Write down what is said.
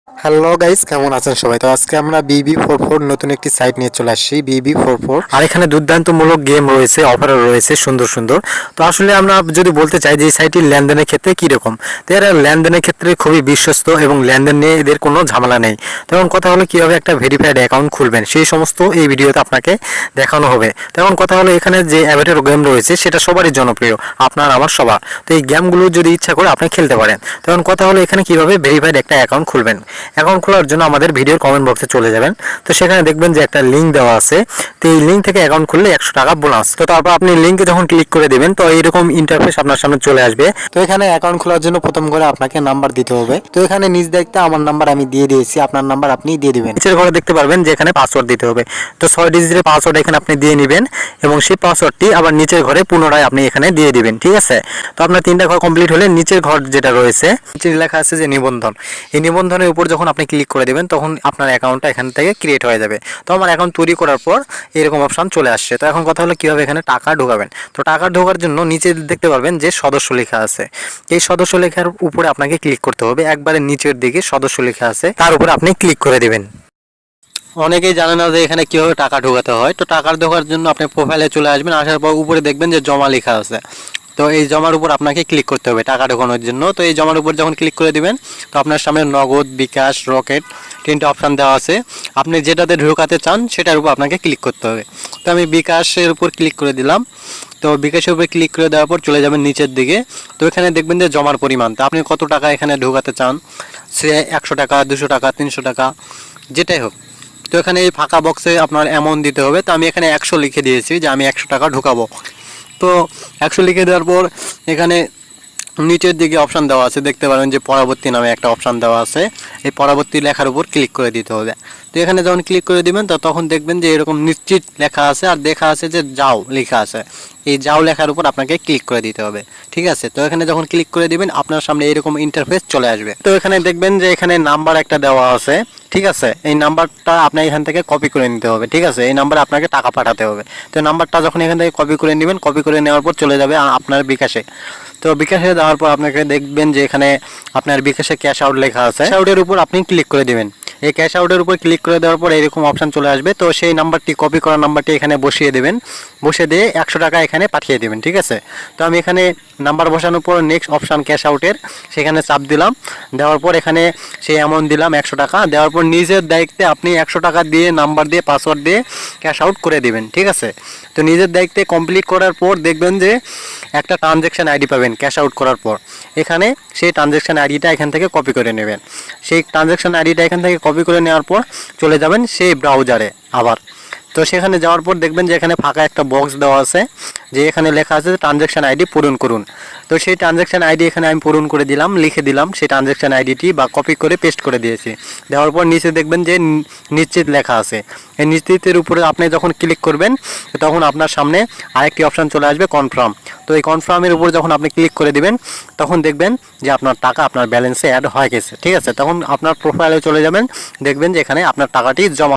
Hello guys, কেমন আছেন সবাই? তো আজকে আমরা BB44 নতুন একটি সাইট নিয়ে চলে আসছি, BB44। আর এখানে দুর্দান্তমূলক গেম রয়েছে, অফারও রয়েছে সুন্দর সুন্দর। তো আসলে আমরা যদি বলতে চাই যে এই সাইটটির লেনদেনের ক্ষেত্রে কীরকম, তো এরা লেনদেনের ক্ষেত্রে খুবই বিশ্বস্ত এবং লেনদেন নিয়ে এদের কোনো ঝামেলা নেই। তখন কথা হলো কীভাবে একটা ভেরিফাইড অ্যাকাউন্ট খুলবেন, সেই সমস্ত এই ভিডিওতে আপনাকে দেখানো হবে। তখন কথা হলো এখানে যে অ্যাভেটার গেম রয়েছে সেটা সবারই জনপ্রিয়, আপনার আমার সবার। তো এই গেমগুলো যদি ইচ্ছা করে আপনি খেলতে পারেন। তখন কথা হলো এখানে কীভাবে ভেরিফাইড একটা অ্যাকাউন্ট খুলবেন। অ্যাকাউন্ট খোলার জন্য আমাদের ভিডিওর কমেন্ট বক্সে চলে যাবেন। তো সেখানে দেখবেন যে একটা লিঙ্ক দেওয়া আছে। তো এই লিঙ্ক থেকে অ্যাকাউন্ট খুললে 100 টাকা বোনাস। তো তারপর আপনি লিঙ্কে যখন ক্লিক করে দিবেন তো এইরকম ইন্টারফেস আপনার সামনে চলে আসবে। তো এখানে অ্যাকাউন্ট খোলার জন্য প্রথম করে আপনাকে নাম্বার দিতে হবে। তো এখানে নিজ দায়িত্বে আমার নাম্বার আমি দিয়ে দিয়েছি, আপনার নাম্বার আপনি দিয়ে দিবেন। নিচের ঘরে দেখতে পারবেন যে এখানে পাসওয়ার্ড দিতে হবে। তো 6 ডিজিটের পাসওয়ার্ড এখানে আপনি দিয়ে নেবেন এবং সেই পাসওয়ার্ডটি আবার নিচের ঘরে পুনরায় আপনি এখানে দিয়ে দিবেন। ঠিক আছে? তো আপনার 3টা ঘর কমপ্লিট হলে নিচের ঘর যেটা রয়েছে, নিচে লেখা আছে যে নিবন্ধন। এই নিবন্ধনের উপর যখন আপনি ক্লিক করে দেবেন তখন আপনার অ্যাকাউন্টটা এখান থেকে ক্রিয়েট হয়ে যাবে। তো আমার অ্যাকাউন্ট তৈরি করার পর এরকম অপশন চলে আসছে। তো এখন কথা হলো কীভাবে এখানে টাকা ঢোকাবেন। তো টাকা ঢোকার জন্য নিচে দেখতে পারবেন যে সদস্য লেখা আছে। এই সদস্য লেখার উপরে আপনাকে ক্লিক করতে হবে। একবারে নিচের দিকে সদস্য লেখা আছে, তার উপরে আপনি ক্লিক করে দেবেন। অনেকেই জানে না যে এখানে কীভাবে টাকা ঢোকাতে হয়। তো টাকা ঢোকার জন্য আপনি প্রোফাইলে চলে আসবেন, আসার পর উপরে দেখবেন যে জমা লেখা আছে। তো এই জমার উপর আপনাকে ক্লিক করতে হবে টাকা ঢোকানোর জন্য। তো এই জমার উপর যখন ক্লিক করে দিবেন তো আপনার সামনে নগদ, বিকাশ, রকেট 3টা অপশান দেওয়া আছে। আপনি যেটাতে ঢোকাতে চান সেটার উপর আপনাকে ক্লিক করতে হবে। তো আমি বিকাশের উপর ক্লিক করে দিলাম। তো বিকাশের উপরে ক্লিক করে দেওয়ার পর চলে যাবেন নিচের দিকে। তো এখানে দেখবেন যে জমার পরিমাণ, তো আপনি কত টাকা এখানে ঢোকাতে চান, সে 100 টাকা, 200 টাকা, 300 টাকা, যেটাই হোক। তো এখানে এই ফাঁকা বক্সে আপনার অ্যামাউন্ট দিতে হবে। তো আমি এখানে 100 লিখে দিয়েছি যে আমি 100 টাকা ঢোকাবো। তো 100 লিখে দেওয়ার পর এখানে নিচের দিকে অপশান দেওয়া আছে, দেখতে পারেন যে পরবর্তী নামে একটা অপশান দেওয়া আছে। এই পরবর্তী লেখার উপর ক্লিক করে দিতে হবে। তো এখানে যখন ক্লিক করে দিবেন তো তখন দেখবেন যে এরকম নিশ্চিত লেখা আছে আর দেখা আছে যে যাও লেখা আছে। এই যাও লেখার উপর আপনাকে ক্লিক করে দিতে হবে। ঠিক আছে? তো এখানে যখন ক্লিক করে দিবেন আপনার সামনে এরকম ইন্টারফেস চলে আসবে। তো এখানে দেখবেন যে এখানে নাম্বার একটা দেওয়া আছে। ঠিক আছে? এই নাম্বারটা আপনার এখান থেকে কপি করে নিতে হবে। ঠিক আছে? এই নাম্বারে আপনাকে টাকা পাঠাতে হবে। তো নাম্বারটা যখন এখান থেকে কপি করে নেবেন, কপি করে নেওয়ার পর চলে যাবে আপনার বিকাশে। তো বিকাশে দেওয়ার পর আপনাকে দেখবেন যে এখানে আপনার বিকাশে ক্যাশ আউট লেখা আছে। ক্যাশ আউটের উপর আপনি ক্লিক করে দেবেন। এই ক্যাশ আউটের উপর ক্লিক করে দেওয়ার পর এরকম অপশান চলে আসবে। তো সেই নাম্বারটি, কপি করা নাম্বারটি এখানে বসিয়ে দেবেন। বসে দিয়ে 100 টাকা এখানে পাঠিয়ে দেবেন। ঠিক আছে? তো আমি এখানে নাম্বার বসানোর পর নেক্সট অপশান ক্যাশ আউটের, সেখানে চাপ দিলাম। দেওয়ার পর এখানে সেই অ্যামাউন্ট দিলাম 100 টাকা। দেওয়ার পর নিজের দায়িত্বে আপনি 100 টাকা দিয়ে নাম্বার দিয়ে পাসওয়ার্ড দিয়ে ক্যাশ আউট করে দেবেন। ঠিক আছে? তো নিজের দায়িত্বে কমপ্লিট করার পর দেখবেন যে একটা ট্রানজ্যাকশান আইডি পাবেন ক্যাশ আউট করার পর। এখানে সেই ট্রানজ্যাকশান আইডিটা এখান থেকে কপি করে নেবেন। সেই ট্রানজ্যাকশান আইডিটা এখান থেকে কপি করে নেওয়ার পর চলে যাবেন সেই ব্রাউজারে আবার। তো সেখানে যাওয়ার পর দেখবেন যে এখানে ফাঁকা একটা বক্স দেওয়া আছে, যে এখানে লেখা আছে ট্রানজ্যাকশান আইডি পূরণ করুন। তো সেই ট্রানজ্যাকশান আইডি এখানে আমি পূরণ করে দিলাম, লিখে দিলাম সেই ট্রানজ্যাকশান আইডিটি, বা কপি করে পেস্ট করে দিয়েছি। দেওয়ার পর নিচে দেখবেন যে নিশ্চিত লেখা আছে। এই নিশ্চিতের উপরে আপনি যখন ক্লিক করবেন তখন আপনার সামনে আরেকটি অপশান চলে আসবে কনফার্ম। তো এই কনফার্মের উপর যখন আপনি ক্লিক করে দিবেন তখন দেখবেন যে আপনার টাকা আপনার ব্যালেন্সে অ্যাড হয়ে গেছে। ঠিক আছে? তখন আপনার প্রোফাইলে চলে যাবেন, দেখবেন যে এখানে আপনার টাকাটি জমা